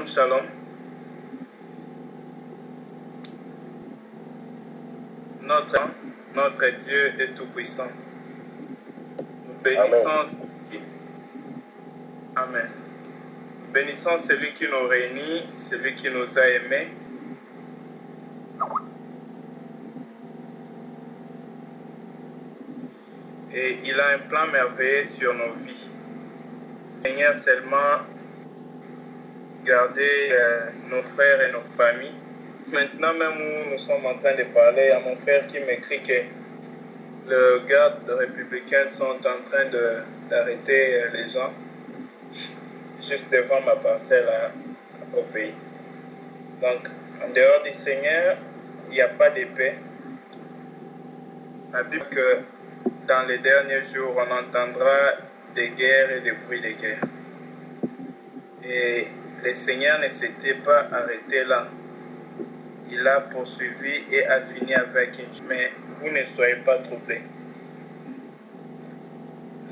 Shalom. Notre Dieu est tout-puissant. Nous bénissons. Amen. Nous bénissons celui qui nous réunit, celui qui nous a aimés. Et il a un plan merveilleux sur nos vies. Seigneur, seulement garder nos frères et nos familles. Maintenant même où nous sommes en train de parler, il y a mon frère qui m'écrit que les gardes républicains sont en train d'arrêter les gens juste devant ma parcelle au pays. Donc, en dehors du Seigneur, il n'y a pas de paix. La Bible dit que dans les derniers jours, on entendra des guerres et des bruits de guerre. Et le Seigneur ne s'était pas arrêté là. Il a poursuivi et a fini avec une... Mais vous ne soyez pas troublés.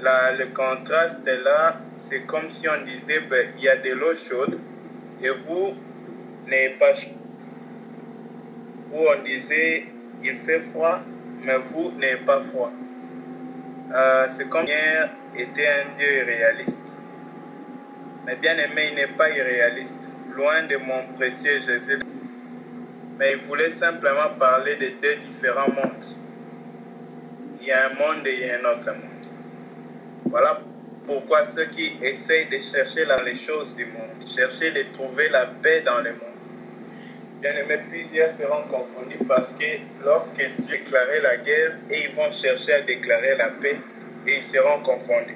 Là, le contraste est là, c'est comme si on disait, ben, il y a de l'eau chaude et vous n'êtes pas chaud. Ou on disait, il fait froid, mais vous n'êtes pas froid. C'est comme hier était un Dieu irréaliste. Mais bien aimé, il n'est pas irréaliste. Loin de mon précieux Jésus. Mais il voulait simplement parler de deux différents mondes. Il y a un monde et il y a un autre monde. Voilà pourquoi ceux qui essayent de chercher dans les choses du monde, chercher de trouver la paix dans le monde, bien aimé, plusieurs seront confondus parce que lorsque Dieu déclarait la guerre, et ils vont chercher à déclarer la paix et ils seront confondus.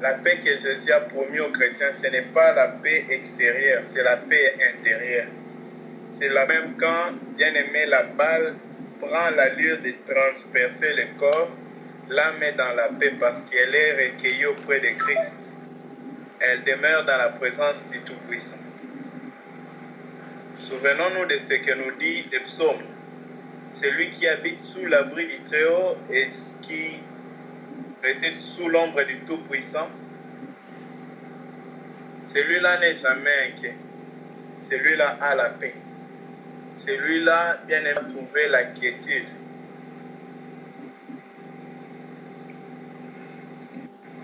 La paix que Jésus a promis aux chrétiens, ce n'est pas la paix extérieure, c'est la paix intérieure. C'est la même quand, bien aimé, la balle prend l'allure de transpercer le corps, l'âme est dans la paix parce qu'elle est recueillie auprès de Christ. Elle demeure dans la présence du Tout-Puissant. Souvenons-nous de ce que nous dit le psaume. Celui qui habite sous l'abri du Très-Haut et qui réside sous l'ombre du Tout-Puissant, celui-là n'est jamais inquiet. Celui-là a la paix. Celui-là, bien aimé, a trouvé la quiétude.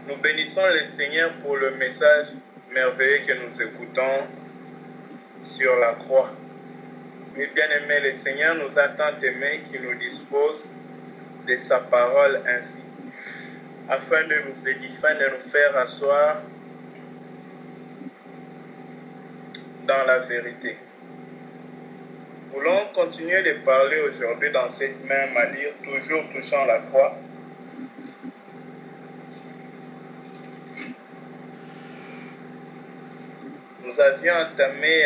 Nous bénissons le Seigneur pour le message merveilleux que nous écoutons sur la croix. Mais bien aimé, le Seigneur nous a tant aimés qu'il nous dispose de sa parole ainsi, afin de nous édifier, de nous faire asseoir dans la vérité. Nous voulons continuer de parler aujourd'hui dans cette même allure, toujours touchant la croix. Nous avions entamé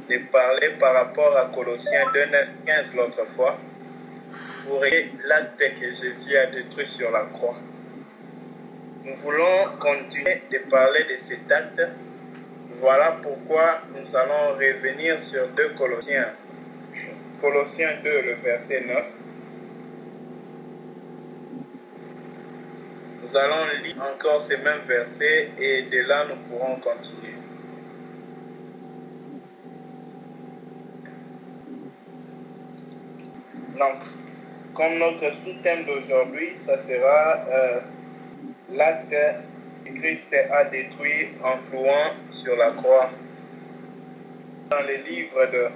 de parler par rapport à Colossiens 2, 9, 15 l'autre fois, pour l'acte que Jésus a détruit sur la croix. Nous voulons continuer de parler de cet acte. Voilà pourquoi nous allons revenir sur 2 Colossiens. Colossiens 2, le verset 9. Nous allons lire encore ces mêmes versets et de là nous pourrons continuer. Donc, comme notre sous-thème d'aujourd'hui, ça sera l'acte que Christ a détruit en clouant sur la croix. Dans le livre de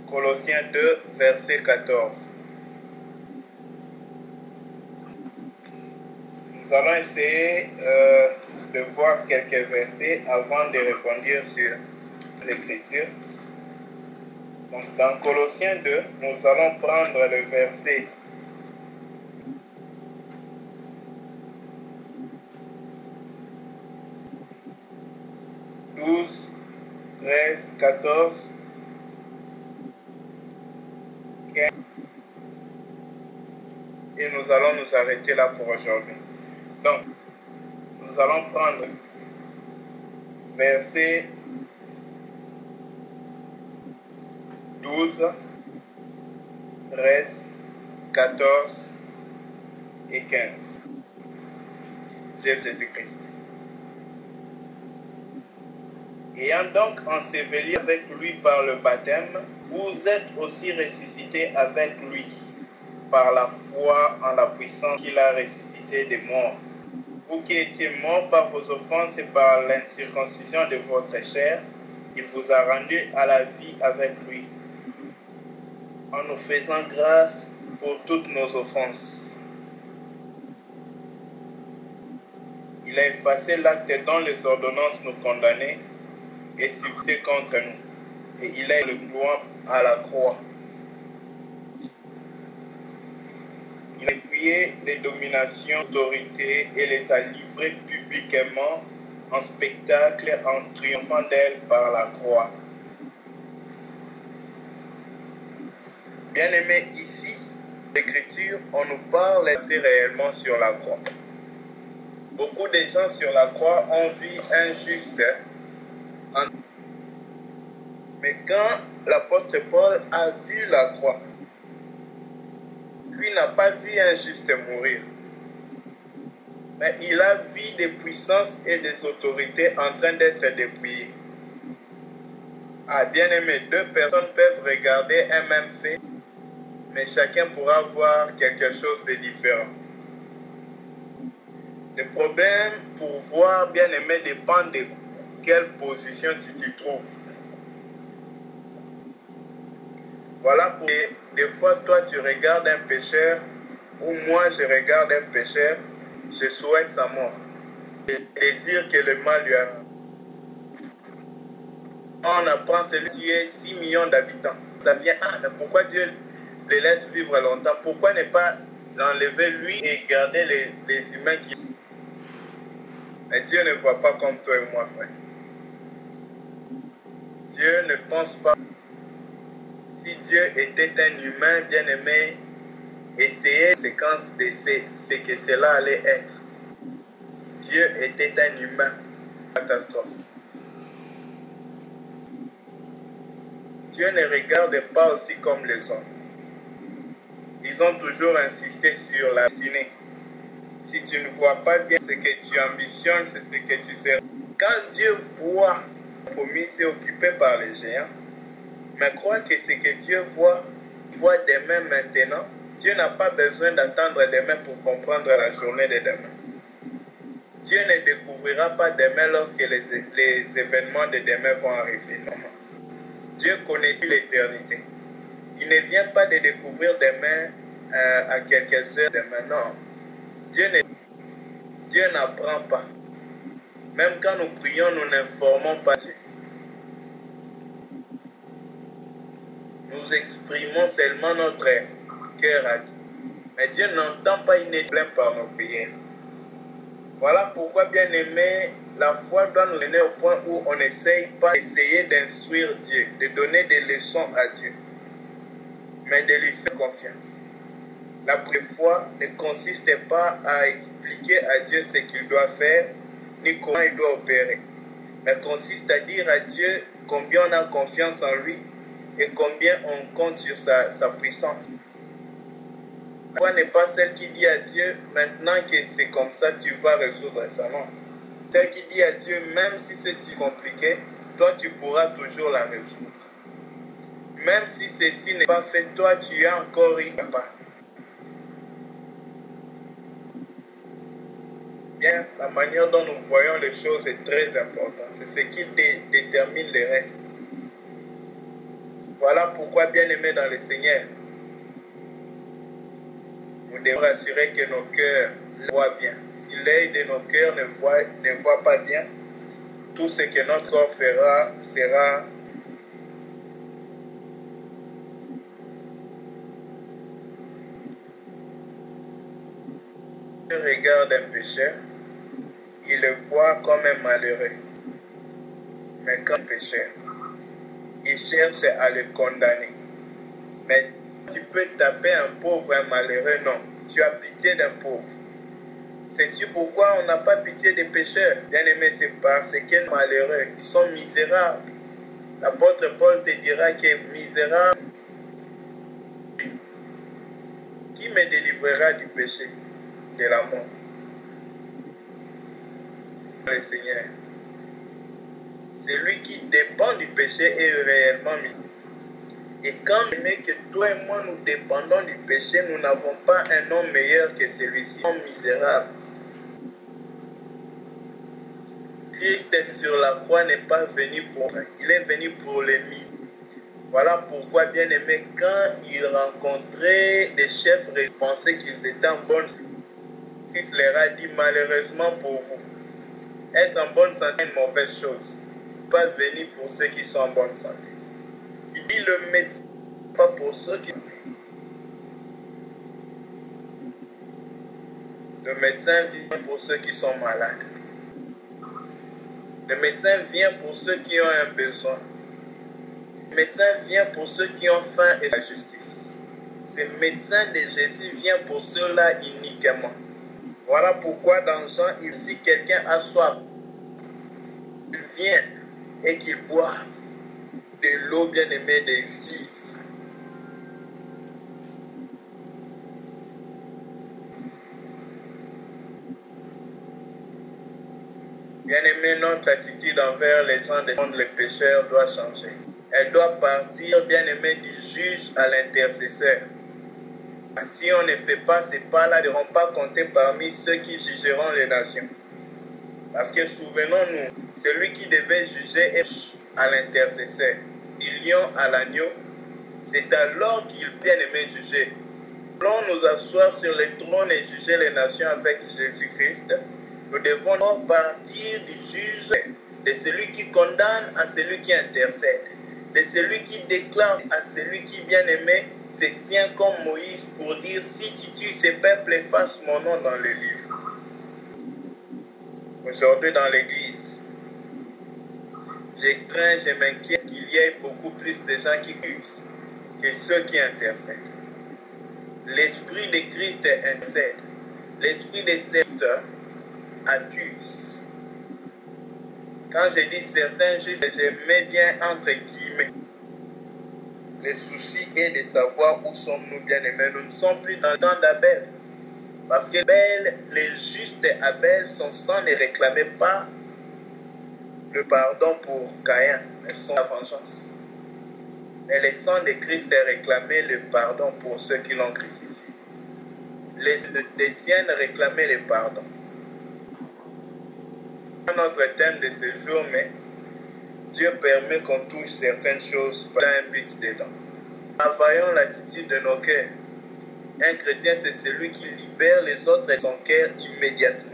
Colossiens 2, verset 14. Nous allons essayer de voir quelques versets avant de répondre sur l'Écriture. Donc, dans Colossiens 2, nous allons prendre le verset 12, 13, 14, 15. Et nous allons nous arrêter là pour aujourd'hui. Donc, nous allons prendre verset 12, 13, 14 et 15. Jésus-Christ. Ayant donc enseveli avec lui par le baptême, vous êtes aussi ressuscités avec lui par la foi en la puissance qu'il a ressuscité des morts. Vous qui étiez morts par vos offenses et par l'incirconcision de votre chair, il vous a rendu à la vie avec lui, en nous faisant grâce pour toutes nos offenses. Il a effacé l'acte dont les ordonnances nous condamnaient et subsistait contre nous, et il a le gloire à la croix. Il a dépouillé les dominations, autorités et les a livrées publiquement en spectacle en triomphant d'elles par la croix. Bien-aimés, ici, l'Écriture, on nous parle assez réellement sur la croix. Beaucoup de gens sur la croix ont vu injuste. Mais quand l'apôtre Paul a vu la croix, lui n'a pas vu un juste mourir. Mais il a vu des puissances et des autorités en train d'être dépouillées. Ah, bien aimé, deux personnes peuvent regarder un même fait, mais chacun pourra voir quelque chose de différent. Le problème pour voir, bien aimé, dépend de quelle position tu te trouves. Voilà pour des fois, toi, tu regardes un pécheur, ou moi, je regarde un pécheur, je souhaite sa mort. Je désire que le mal lui arrive. On apprend celui qui est 6 millions d'habitants. Ça vient, pourquoi Dieu les laisse vivre longtemps? Pourquoi ne pas l'enlever lui et garder les humains qui... Mais Dieu ne voit pas comme toi et moi, frère. Dieu ne pense pas. Si Dieu était un humain bien-aimé, essayez la séquence de ce que cela allait être. Si Dieu était un humain, catastrophe. Dieu ne regarde pas aussi comme les hommes. Ils ont toujours insisté sur la destinée. Si tu ne vois pas bien ce que tu ambitionnes, c'est ce que tu sais. Quand Dieu voit la promise est occupée par les géants, mais crois que ce que Dieu voit demain maintenant. Dieu n'a pas besoin d'attendre demain pour comprendre la journée de demain. Dieu ne découvrira pas demain lorsque les événements de demain vont arriver. Non. Dieu connaît l'éternité. Il ne vient pas de découvrir demain à quelques heures demain. Non. Dieu n'apprend pas. Même quand nous prions, nous n'informons pas Dieu. Nous exprimons seulement notre cœur à Dieu. Mais Dieu n'entend pas, il n'est plein par nos prières. Voilà pourquoi, bien aimé, la foi doit nous mener au point où on n'essaye pas d'essayer d'instruire Dieu, de donner des leçons à Dieu, mais de lui faire confiance. La première foi ne consiste pas à expliquer à Dieu ce qu'il doit faire, ni comment il doit opérer, mais consiste à dire à Dieu combien on a confiance en lui et combien on compte sur sa puissance. La foi n'est pas celle qui dit à Dieu, maintenant que c'est comme ça, tu vas résoudre ça. Non. Celle qui dit à Dieu, même si c'est compliqué, toi tu pourras toujours la résoudre. Même si ceci n'est pas fait, toi tu as encore eu pas. Bien, la manière dont nous voyons les choses est très importante. C'est ce qui détermine le reste. Voilà pourquoi, bien aimés dans le Seigneur, nous devons assurer que nos cœurs voient bien. Si l'œil de nos cœurs ne voit pas bien, tout ce que notre corps fera sera regarde un pécheur, il le voit comme un malheureux. Mais comme un pécheur, il cherche à le condamner. Mais tu peux taper un pauvre, un malheureux, non. Tu as pitié d'un pauvre. Sais-tu pourquoi on n'a pas pitié des pécheurs? Bien aimé, c'est parce qu'ils sont malheureux, ils sont misérables. L'apôtre Paul te dira que misérable, qui me délivrera du péché, de la mort? Le Seigneur. Celui qui dépend du péché est réellement misérable. Et quand même que toi et moi nous dépendons du péché, nous n'avons pas un homme meilleur que celui-ci, un homme misérable. Christ sur la croix n'est pas venu pour ça, il est venu pour les misérables. Voilà pourquoi, bien aimé, quand il rencontrait des chefs, il pensait qu'ils étaient en bonne santé. Christ leur a dit, malheureusement pour vous, être en bonne santé est une mauvaise chose. Pas venir pour ceux qui sont en bonne santé. Il dit le médecin, pas pour ceux qui sont en santé. Le médecin vient pour ceux qui sont malades. Le médecin vient pour ceux qui ont un besoin. Le médecin vient pour ceux qui ont faim et la justice. Ce médecin de Jésus vient pour ceux-là uniquement. Voilà pourquoi dans Jean, si quelqu'un a soif, il vient et qu'il boive de l'eau bien-aimée des vies. Bien-aimé, notre attitude envers les gens des mondes, les pécheurs, doit changer. Elle doit partir, bien-aimé, du juge à l'intercesseur. Si on ne fait pas ces pas-là, ils ne seront pas comptés parmi ceux qui jugeront les nations. Parce que souvenons-nous, celui qui devait juger est à l'intercesseur. Du lion à l'agneau, c'est alors qu'il bien aimé juger. Allons nous asseoir sur les trônes et juger les nations avec Jésus-Christ. Nous devons partir du juge, de celui qui condamne à celui qui intercède, de celui qui déclare à celui qui bien aimé se tient comme Moïse pour dire si tu tues ces peuples, efface mon nom dans le livre. Aujourd'hui dans l'église, je crains, je m'inquiète qu'il y ait beaucoup plus de gens qui accusent que ceux qui intercèdent. L'esprit de Christ intercède. L'esprit de certains accuse. Quand je dis certains, je mets bien entre guillemets. Le souci est de savoir où sommes-nous bien-aimés. Nous ne sommes plus dans le temps d'Abel. Parce que Abel, les justes Abel, son sang ne réclamait pas le pardon pour Caïn, mais son vengeance. Mais le sang de Christ réclamait le pardon pour ceux qui l'ont crucifié. Les d'Étienne réclamaient le pardon. Notre thème de ce jour, mais Dieu permet qu'on touche certaines choses dans un but dedans. Travaillons l'attitude de nos cœurs. Un chrétien, c'est celui qui libère les autres de son cœur immédiatement.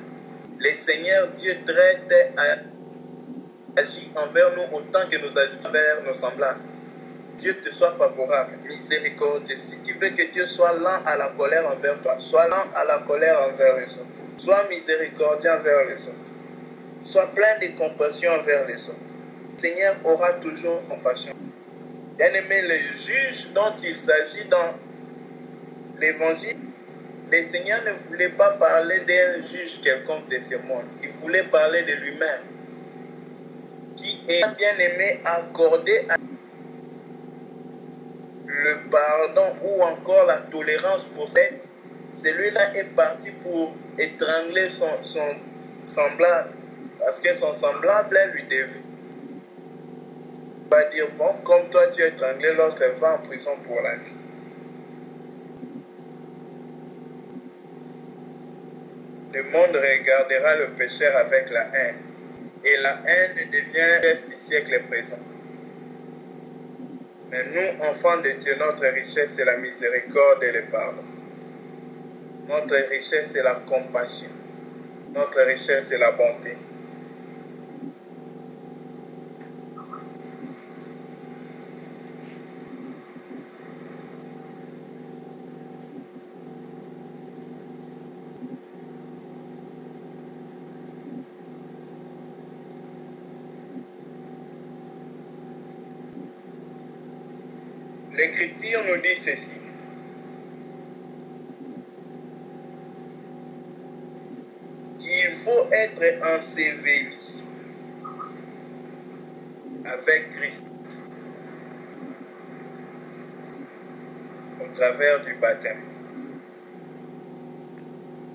Le Seigneur Dieu traite agit envers nous autant que nous agissons envers nos semblables. Dieu te soit favorable, miséricordieux. Si tu veux que Dieu soit lent à la colère envers toi, sois lent à la colère envers les autres. Sois miséricordieux envers les autres. Sois plein de compassion envers les autres. Le Seigneur aura toujours compassion. Bien-aimé, le juge dont il s'agit dans l'évangile, le Seigneur ne voulait pas parler d'un juge quelconque de ce monde. Il voulait parler de lui-même, qui est bien-aimé accordé à le pardon ou encore la tolérance pour cette. Celui-là est parti pour étrangler son semblable, parce que son semblable lui devait. Il va dire, bon, comme toi tu as étranglé, l'autre va en prison pour la vie. Le monde regardera le pécheur avec la haine, et la haine devient reste du siècle présent. Mais nous, enfants de Dieu, notre richesse, c'est la miséricorde et le pardon. Notre richesse, c'est la compassion. Notre richesse, c'est la bonté. L'Écriture nous dit ceci. Il faut être enseveli avec Christ au travers du baptême.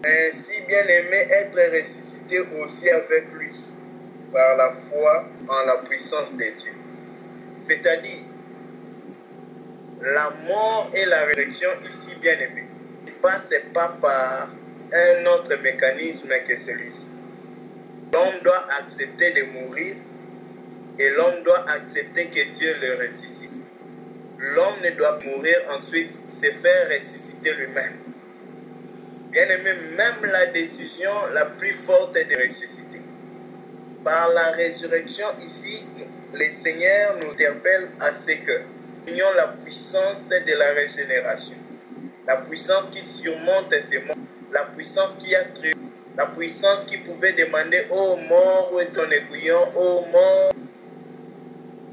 Ainsi bien aimé être ressuscité aussi avec lui par la foi en la puissance de Dieu. C'est-à-dire, la mort et la résurrection ici, bien aimé, ne passe pas par un autre mécanisme que celui-ci. L'homme doit accepter de mourir et l'homme doit accepter que Dieu le ressuscite. L'homme ne doit mourir ensuite se faire ressusciter lui-même. Bien aimé, même la décision la plus forte est de ressusciter. Par la résurrection ici, le Seigneur nous interpelle à ce que nous ayons la puissance de la régénération. La puissance qui surmonte ces morts. La puissance qui a créé. La puissance qui pouvait demander, ô mort, où est ton aiguillon? Ô mort,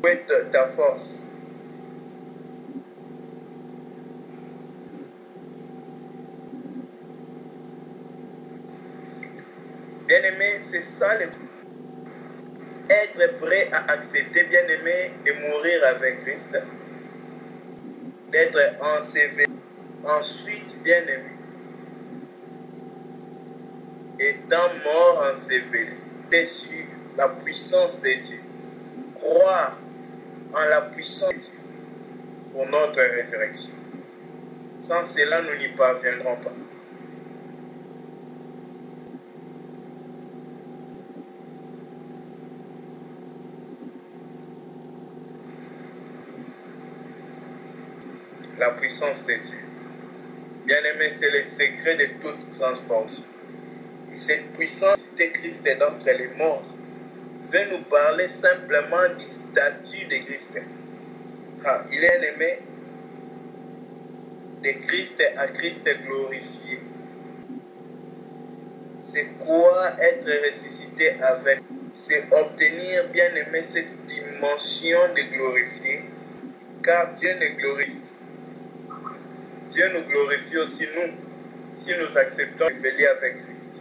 où est ta force? Bien-aimé, c'est ça le être prêt à accepter, bien-aimé, de mourir avec Christ, d'être enseveli. Ensuite, bien-aimé, étant mort enseveli, sur la puissance de Dieu, croire en la puissance de Dieu pour notre résurrection. Sans cela, nous n'y parviendrons pas. La puissance de Dieu. Bien-aimé, c'est le secret de toute transformation. Et cette puissance de Christ d'entre les morts veut nous parler simplement du statut de Christ. Il est aimé de Christ à Christ glorifié. C'est quoi être ressuscité avec? C'est obtenir, bien-aimé, cette dimension de glorifier, car Dieu nous glorifie. Dieu nous glorifie aussi nous, si nous acceptons de veiller avec Christ.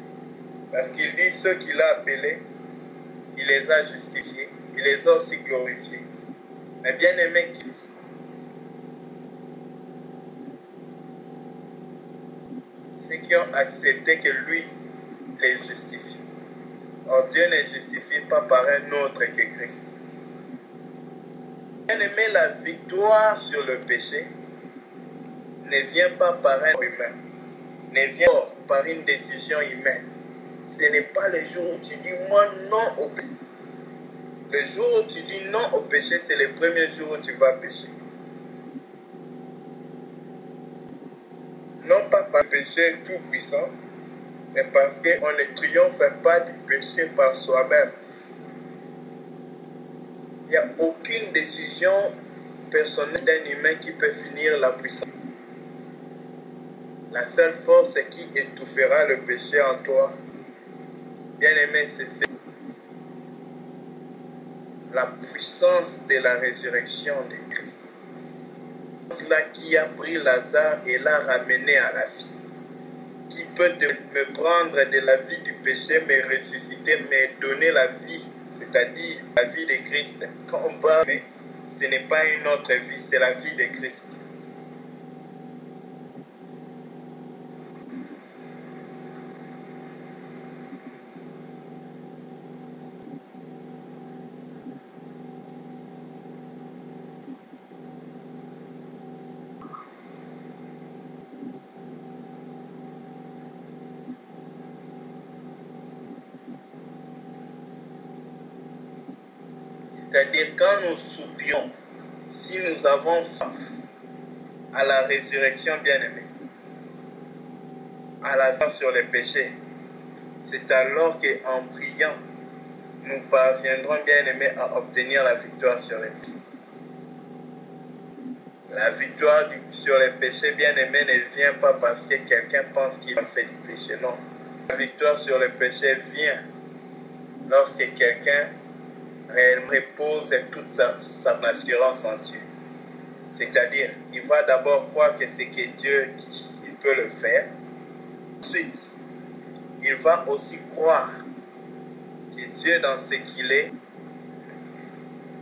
Parce qu'il dit, ceux qu'il a appelés, il les a justifiés, il les a aussi glorifiés. Mais bien aimé, ceux qui ont accepté que lui les justifie. Or Dieu ne justifie pas par un autre que Christ. Bien aimé, la victoire sur le péché ne vient pas par un humain, ne vient pas par une décision humaine. Ce n'est pas le jour où tu dis moi non au péché. Le jour où tu dis non au péché, c'est le premier jour où tu vas pécher. Non pas par le péché tout puissant, mais parce qu'on ne triomphe pas du péché par soi-même. Il n'y a aucune décision personnelle d'un humain qui peut finir la puissance. La seule force qui étouffera le péché en toi, bien-aimé, c'est la puissance de la résurrection de Christ. C'est là qui a pris Lazare et l'a ramené à la vie. Qui peut me prendre de la vie du péché, me ressusciter, me donner la vie, c'est-à-dire la vie de Christ. Quand on parle, ce n'est pas une autre vie, c'est la vie de Christ. C'est-à-dire quand nous soupirons, si nous avons faim à la résurrection bien-aimée, à la fin sur les péchés, c'est alors qu'en priant, nous parviendrons bien-aimés à obtenir la victoire sur les péchés. La victoire sur les péchés bien-aimés ne vient pas parce que quelqu'un pense qu'il a fait du péché, non. La victoire sur les péchés vient lorsque quelqu'un repose toute sa assurance en Dieu. C'est-à-dire, il va d'abord croire que c'est que Dieu dit, il peut le faire. Ensuite, il va aussi croire que Dieu, dans ce qu'il est,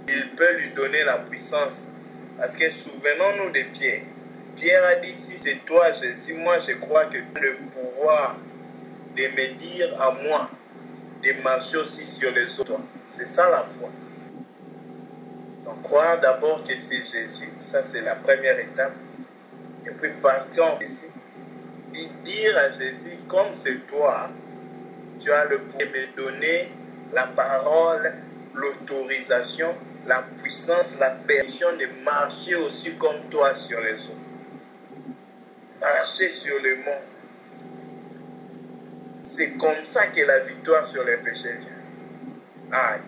il peut lui donner la puissance. Parce que souvenons-nous de Pierre. Pierre a dit, si c'est toi, Jésus, moi je crois que tu as le pouvoir de me dire à moi de marcher aussi sur les autres. C'est ça la foi. Donc, croire d'abord que c'est Jésus, ça c'est la première étape. Et puis parce qu'on ici, dire à Jésus, comme c'est toi, tu as le pouvoir de me donner la parole, l'autorisation, la puissance, la permission de marcher aussi comme toi sur les eaux. Marcher sur le monde. C'est comme ça que la victoire sur les péchés vient.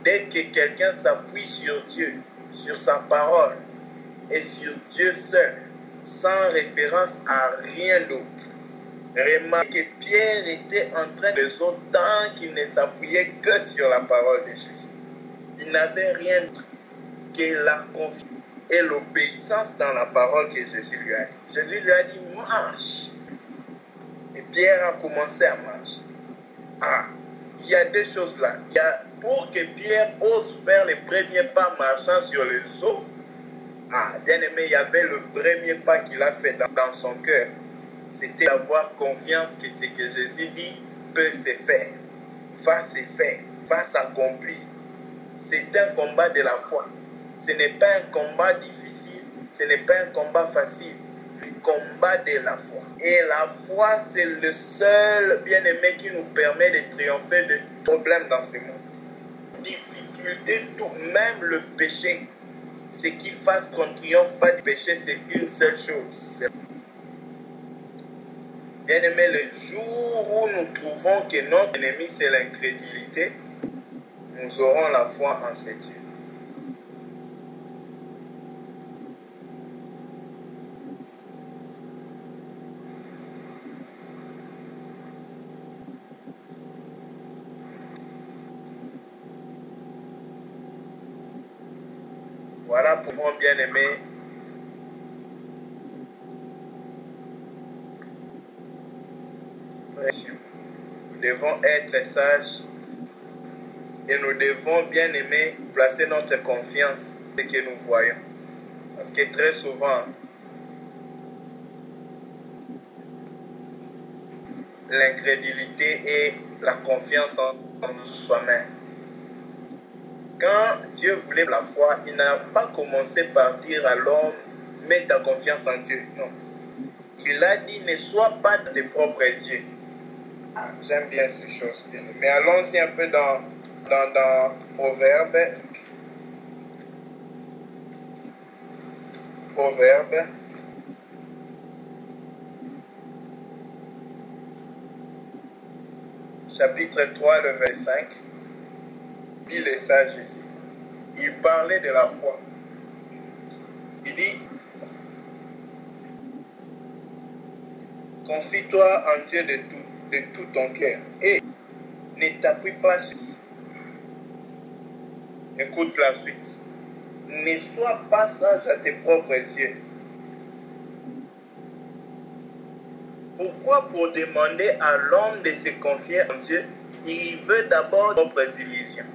Dès que quelqu'un s'appuie sur Dieu, sur sa parole et sur Dieu seul, sans référence à rien d'autre. Remarquez que Pierre était en train de sauter tant qu'il ne s'appuyait que sur la parole de Jésus. Il n'avait rien d'autre que la confiance et l'obéissance dans la parole que Jésus lui a dit. Jésus lui a dit, marche. Et Pierre a commencé à marcher. Il y a deux choses là. Pour que Pierre ose faire les premiers pas marchant sur les eaux, bien aimé, il y avait le premier pas qu'il a fait dans son cœur. C'était d'avoir confiance que ce que Jésus dit peut se faire, va se faire, va s'accomplir. C'est un combat de la foi. Ce n'est pas un combat difficile, ce n'est pas un combat facile. Le combat de la foi. Et la foi, c'est le seul bien-aimé qui nous permet de triompher de problèmes dans ce monde. Difficulté, tout, même le péché. Ce qui fasse qu'on ne triomphe pas du péché, c'est une seule chose. Bien-aimé, le jour où nous trouvons que notre ennemi, c'est l'incrédulité, nous aurons la foi en ce Dieu. Voilà pour mon bien-aimé. Nous devons être sages et nous devons, bien aimer, placer notre confiance dans ce que nous voyons. Parce que très souvent, l'incrédulité et la confiance en soi-même. Quand Dieu voulait la foi, il n'a pas commencé par dire à l'homme, mets ta confiance en Dieu. Non. Il a dit, ne sois pas de tes propres yeux. J'aime bien ces choses. Mais allons-y un peu dans Proverbe. Proverbe. Chapitre 3, le verset 5. Il est sage ici. Il parlait de la foi. Il dit, confie-toi en Dieu de tout ton cœur et ne t'appuie pas sur... Écoute la suite. Ne sois pas sage à tes propres yeux. Pourquoi? Pour demander à l'homme de se confier en Dieu, il veut d'abord nos propres illusions.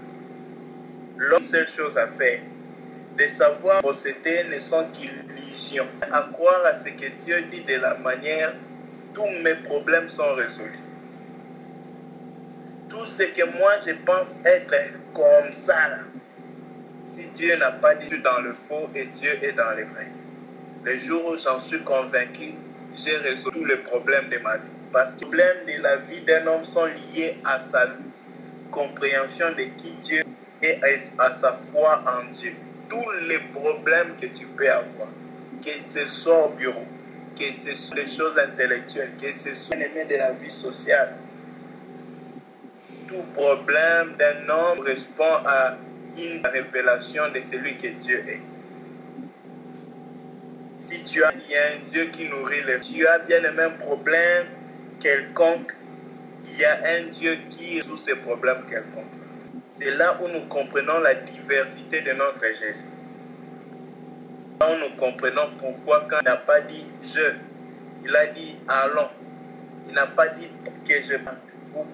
L'homme, seule chose à faire, de savoir posséder ne sont qu'illusions. À croire à ce que Dieu dit de la manière, tous mes problèmes sont résolus. Tout ce que moi je pense être comme ça, là, si Dieu n'a pas dit, je suis dans le faux et Dieu est dans le vrai. Le jour où j'en suis convaincu, j'ai résolu tous les problèmes de ma vie. Parce que les problèmes de la vie d'un homme sont liés à sa compréhension de qui Dieu est et à sa foi en Dieu. Tous les problèmes que tu peux avoir, que ce soit au bureau, que ce soit des choses intellectuelles, que ce soit les de la vie sociale, tout problème d'un homme répond à une révélation de celui que Dieu est. Si tu as un Dieu qui nourrit les... Si tu as bien le même problème quelconque, il y a un Dieu qui résout ces problèmes quelconques. C'est là où nous comprenons la diversité de notre Jésus. Là où nous comprenons pourquoi quand il n'a pas dit « je », il a dit « allons ». Il n'a pas dit que je parte ou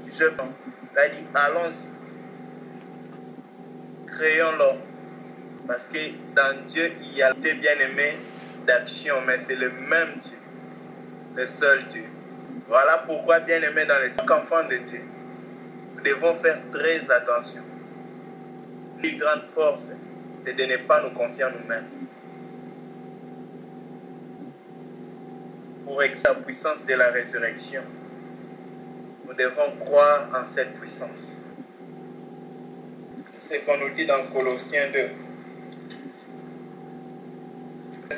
je parte. Il a dit « allons-y ». Créons-le. Parce que dans Dieu, il y a été bien-aimé d'action, mais c'est le même Dieu, le seul Dieu. Voilà pourquoi, bien-aimé, dans les 5 enfants de Dieu, nous devons faire très attention. Une grande force, c'est de ne pas nous confier en nous-mêmes. Pour exercer la puissance de la résurrection, nous devons croire en cette puissance. C'est ce qu'on nous dit dans Colossiens 2.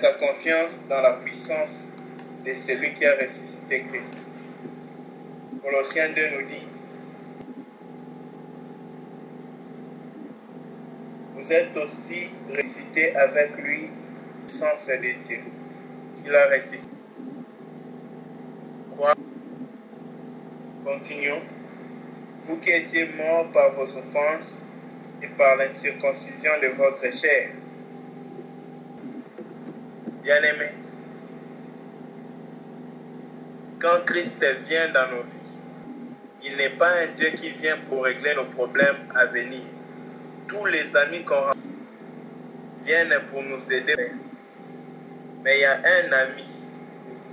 Sa confiance dans la puissance de celui qui a ressuscité Christ. Colossiens 2 nous dit: vous êtes aussi ressuscités avec lui, puissance de Dieu. Il a ressuscité. Continuons. Vous qui étiez morts par vos offenses et par l'incirconcision de votre chair. Bien-aimés, quand Christ vient dans nos vies, il n'est pas un Dieu qui vient pour régler nos problèmes à venir. Tous les amis qu'on rencontre viennent pour nous aider. Mais il y a un ami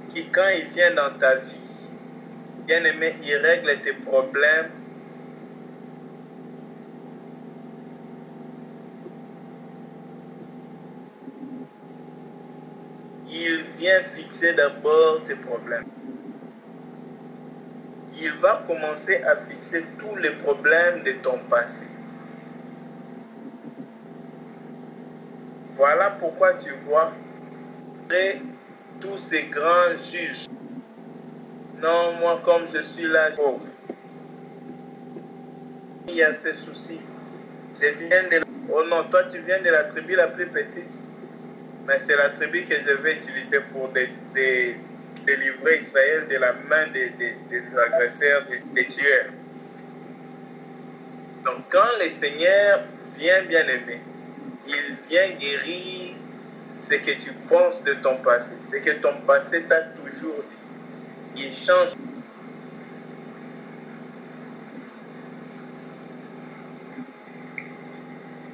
qui, quand il vient dans ta vie, bien-aimé, il règle tes problèmes. Il vient fixer d'abord tes problèmes. Il va commencer à fixer tous les problèmes de ton passé. Voilà pourquoi tu vois tous ces grands juges. Non, moi comme je suis là, pauvre. Il y a ces soucis. Je viens de... Oh non, toi tu viens de la tribu la plus petite. Mais c'est la tribu que je vais utiliser pour délivrer Israël de la main des agresseurs, des tueurs. Donc quand le Seigneur vient, bien-aimé, il vient guérir ce que tu penses de ton passé, ce que ton passé t'a toujours dit. Il change.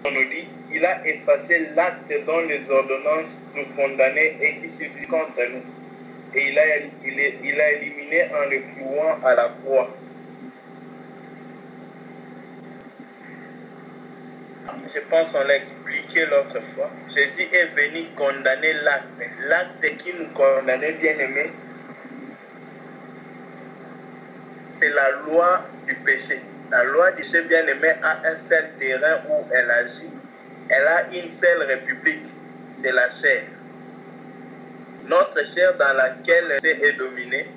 On nous dit, il a effacé l'acte dont les ordonnances nous condamnaient et qui subsistent contre nous. Et il a éliminé en le clouant à la croix. Je pense qu'on l'a expliqué l'autre fois. Jésus est venu condamner l'acte. L'acte qui nous condamnait, bien-aimé, c'est la loi du péché. La loi du péché, bien-aimé, a un seul terrain où elle agit. Elle a une seule république, c'est la chair. Notre chair dans laquelle elle est dominée,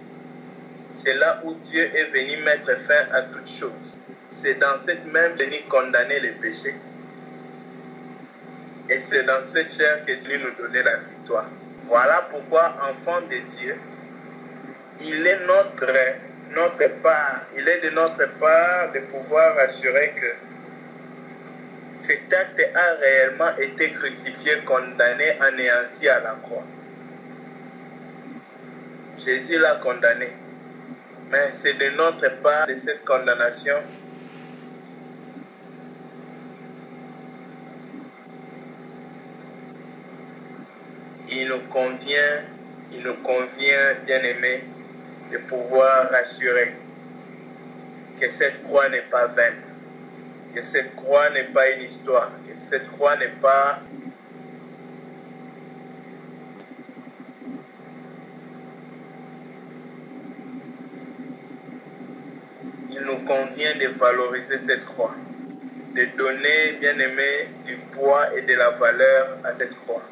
c'est là où Dieu est venu mettre fin à toutes choses. C'est dans cette même venu condamner les péchés. Et c'est dans cette chair que Dieu nous donnait la victoire. Voilà pourquoi, enfant de Dieu, il est notre part. Il est de notre part de pouvoir assurer que cet acte a réellement été crucifié, condamné, anéanti à la croix. Jésus l'a condamné. Mais c'est de notre part de cette condamnation. Il nous convient, bien-aimés, de pouvoir rassurer que cette croix n'est pas vaine, que cette croix n'est pas une histoire, que cette croix n'est pas... Il nous convient de valoriser cette croix, de donner, bien-aimés, du poids et de la valeur à cette croix.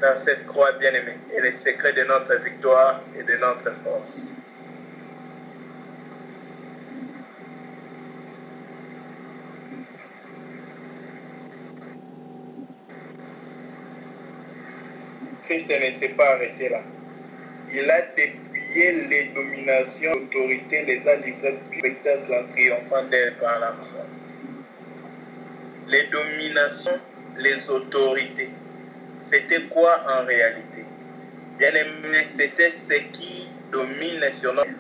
Car cette croix, bien-aimée, est le secret de notre victoire et de notre force. Christ ne s'est pas arrêté là. Il a dépouillé les dominations, l'autorité, les a livrés spectacle en triomphant d'elle par la croix. Les dominations, les autorités, c'était quoi en réalité? Bien aimé, c'était ce qui domine sur notre...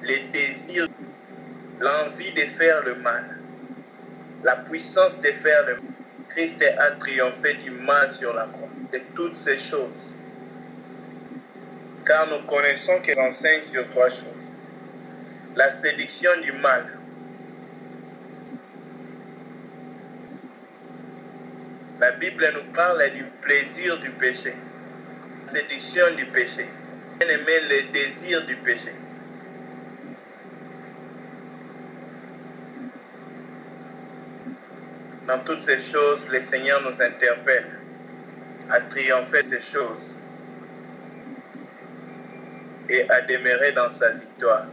Les désirs, l'envie de faire le mal, la puissance de faire le mal. Christ a triomphé du mal sur la croix, de toutes ces choses. Car nous connaissons qu'il enseigne sur trois choses. La séduction du mal, La Bible nous parle du plaisir du péché, la séduction du péché, bien-aimé, le désir du péché. Dans toutes ces choses, le Seigneur nous interpelle à triompher de ces choses et à demeurer dans sa victoire.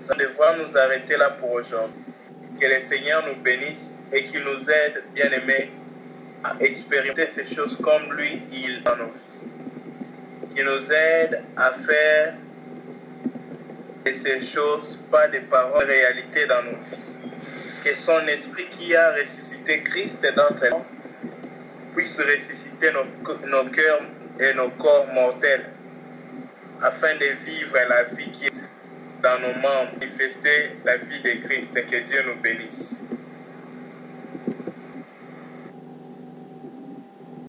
Nous devons nous arrêter là pour aujourd'hui. Que le Seigneur nous bénisse et qu'il nous aide, bien-aimés, à expérimenter ces choses comme lui, il dans nos vies. Qu'il nous aide à faire de ces choses pas des paroles, réalités dans nos vies. Que son esprit qui a ressuscité Christ d'entre nous puisse ressusciter nos cœurs et nos corps mortels afin de vivre la vie qui est dans nos membres, manifester la vie de Christ. Que Dieu nous bénisse.